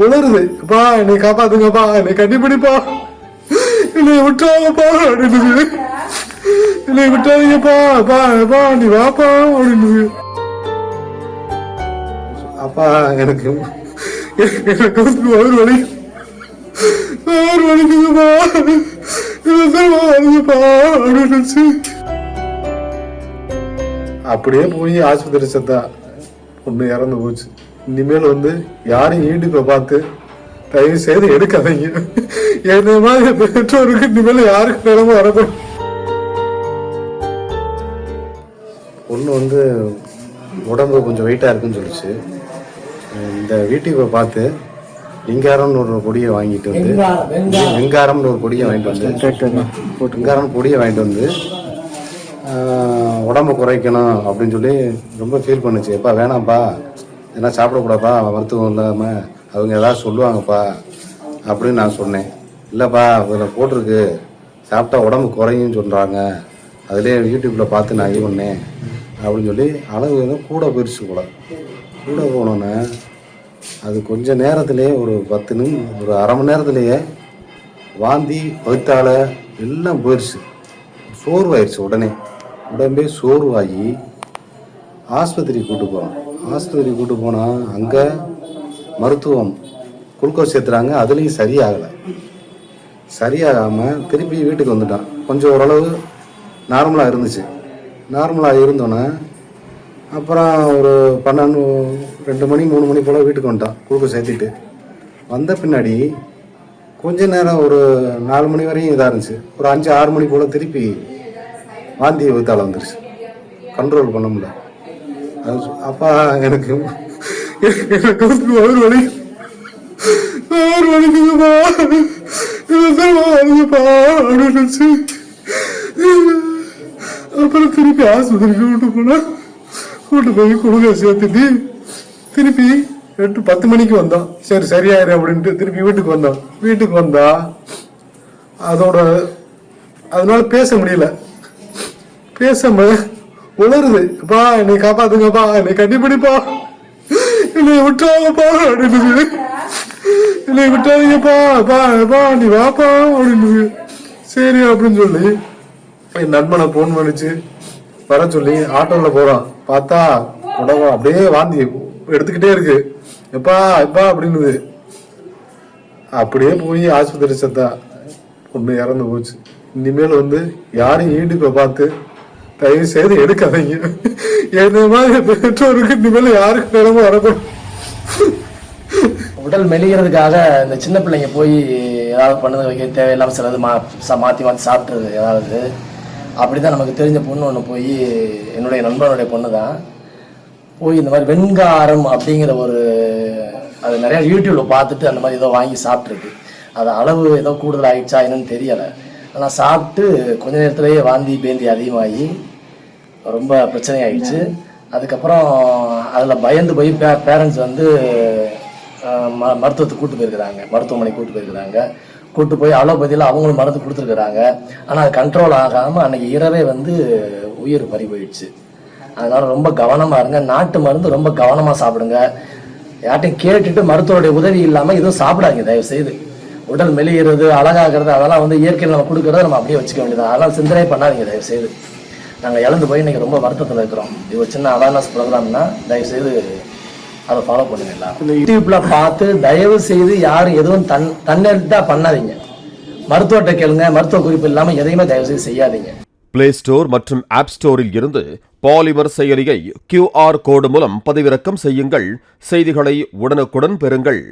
உளருது. அப்பா என்னை காப்பாத்துங்கப்பா, என்னை கண்டிப்பா என்னை விட்டுறாங்கப்பா அப்படின்னு, என்னை விட்டாதீங்கப்பா, அப்பா அப்பா நீ வாப்பா அப்படின்னு. அப்பா எனக்கு வயிறு வலிக்குதுப்பா அப்படின்னு அப்படியே போய் ஆஸ்பத்திரி செத்தா பொண்ணு இறந்து போச்சு. இனிமேல் யாரும் யூடியூப்பை பார்த்து தயவு செய்து எடுக்காதீங்க. என்ன மாதிரி பெற்றோருக்கு இனிமேல் யாருக்கு நிலம வரக்கூடும். பொண்ணு உடம்பு கொஞ்சம் வெயிட்டா இருக்குன்னு சொல்லிச்சு. இந்த யூடியூப்பை பார்த்து வெங்காரம்னு ஒரு பொடியை வாங்கிட்டு வெங்காரம்னு ஒரு பொடியை வாங்கிட்டு வந்து உடம்பு குறைக்கணும் அப்படின்னு சொல்லி ரொம்ப ஃபீல் பண்ணுச்சு. எப்பா வேணாம்ப்பா, ஏன்னா சாப்பிடக்கூடாப்பா, மருத்துவம் இல்லாமல் அவங்க ஏதாவது சொல்லுவாங்கப்பா அப்படின்னு நான் சொன்னேன். இல்லைப்பா அதில் போட்டிருக்கு சாப்பிட்டா உடம்பு குறையும்னு சொல்கிறாங்க, அதிலே யூடியூப்பில் பார்த்து நான் இது பண்ணேன் அப்படின்னு சொல்லி அளவு கூட போயிடுச்சு போல. கூட போனோன்னே அது கொஞ்சம் நேரத்துலேயே ஒரு 10 நிமிஷம் ஒரு அரை மணி நேரத்துலேயே வாந்தி வயிற்றால எல்லாம் போயிடுச்சு. சோர்வாயிடுச்சு. உடம்பே சோர்வாகி ஆஸ்பத்திரி கூட்டு போனால் அங்கே மருத்துவம் குளுக்கோஸ் சேர்த்துறாங்க. அதுலேயும் சரியாகாமல் திருப்பி வீட்டுக்கு வந்துட்டான். கொஞ்சம் ஓரளவு நார்மலாக இருந்துச்சு. நார்மலாக இருந்தோன்னே அப்புறம் ஒரு 12, 2 மணி 3 மணி போல் வீட்டுக்கு வந்துட்டான். குளுக்கோஸ் சேர்த்திட்டு வந்த பின்னாடி கொஞ்ச நேரம் ஒரு 4 மணி வரையும் இதாக இருந்துச்சு. ஒரு 5, 6 மணி போல் திருப்பி வாந்தி வித்தால வந்துருச்சு. கண்ட்ரோல் பண்ண முடியல. அப்பா எனக்கு வயிறு வலிக்குதுப்பா அப்படின்னு. அப்புறம் திருப்பி ஆஸ்பத்திரிக்கு கூட்டு போய் குளுக்கோஸ் சேர்த்துட்டு திருப்பி 8-10 மணிக்கு வந்தோம். சரி சரியாயிரு அப்படின்ட்டு திருப்பி வீட்டுக்கு வந்தா அதனால பேச முடியல. பேசாம உளருது. அப்பா என்னை காப்பாத்துங்கப்பா, என்னை கண்டிப்பா என்னை விட்டுறாங்கப்பா அப்படின்னு, என்னை விட்டாதீங்கப்பா, அப்பா அப்பா நீ வாப்பா அப்படின்னு. சரி அப்படின்னு சொல்லி என் நண்பனை போன் பண்ணிச்சு வர சொல்லி ஆட்டோவில் போறான். பார்த்தா உடம்பு அப்படியே வாந்தி எடுத்துக்கிட்டே இருக்கு. எப்பா அப்படின்னு அப்படியே போய் ஆஸ்பத்திரி செத்தா பொண்ணு இறந்து போச்சு. இனிமேல் யாரும் யூடியூப்பை பார்த்து தயவு செய்து எடுக்காதீங்க. என்ன மாதிரி பெற்றோருக்கு இனிமேல் யாருக்கு நிலம வரக்கூடும். உடல் மெலிகிறதுக்காக இந்த சின்ன பிள்ளைங்க போய் ஏதாவது பண்ணது வைக்க தேவையில்லாமல் சிலது மாற்றி சாப்பிட்றது ஏதாவது அப்படிதான். நமக்கு தெரிஞ்ச பொண்ணு ஒன்று போய் என்னுடைய நண்பனுடைய பொண்ணு தான் போய் இந்த மாதிரி வெண்காரம் அப்படிங்கிற அது நிறையா யூடியூப்பில் பார்த்துட்டு அந்த மாதிரி ஏதோ வாங்கி சாப்பிட்ருக்கு. அது அளவு ஏதோ கூடுதல் ஆகிடுச்சா என்னன்னு தெரியலை. ஆனால் சாப்பிட்டு கொஞ்ச நேரத்துலேயே வாந்தி பேந்தி அதிகமாகி ரொம்ப பிரச்சனை ஆகிடுச்சு. அதுக்கப்புறம் அதில் பயந்து போய் பேரண்ட்ஸ் மருத்துவத்துக்கு மருத்துவமனைக்கு கூட்டு போயிருக்கிறாங்க. கூட்டு போய் அலோபதியில் அவங்களும் மருந்து கொடுத்துருக்குறாங்க. ஆனால் அது கண்ட்ரோல் ஆகாமல் அன்னைக்கு இரவே உயிர் பறி போயிடுச்சு. அதனால ரொம்ப கவனமாக இருங்க. நாட்டு மருந்து ரொம்ப கவனமாக சாப்பிடுங்க. யார்ட்டையும் கேட்டுட்டு மருத்துவருடைய உதவி இல்லாமல் எதுவும் சாப்பிடாதீங்க தயவு செய்து. உடல் மெலிகிறது அழகாகிறது அதெல்லாம் இயற்கையில் நம்ம கொடுக்கறத நம்ம அப்படியே வச்சுக்க வேண்டியது. அதெல்லாம் சிந்தனை பண்ணாதீங்க தயவு செய்து. நாங்கள் இழந்து போய் இன்னைக்கு ரொம்ப வருத்தத்தில் இருக்கிறோம். இது ஒரு சின்ன அவேர்னஸ் ப்ரோக்ராம்னா தயவு செய்து அதை ஃபாலோ பண்ணுங்க. எல்லாரும் யூடியூப்ல பார்த்து தயவு செய்து யாரும் எதுவும் தன்னெழுத்தா பண்ணாதீங்க. மருத்துவத்தை கேளுங்க. மருத்துவ குறிப்பு இல்லாம எதையுமே தயவு செய்து செய்யாதீங்க. பிளே ஸ்டோர் மற்றும் ஆப் ஸ்டோரில் இருந்து பாலிமர் செயலியை QR கோடு மூலம் பதிவிறக்கம் செய்யுங்கள். செய்திகளை உடனுக்குடன் பெறுங்கள்.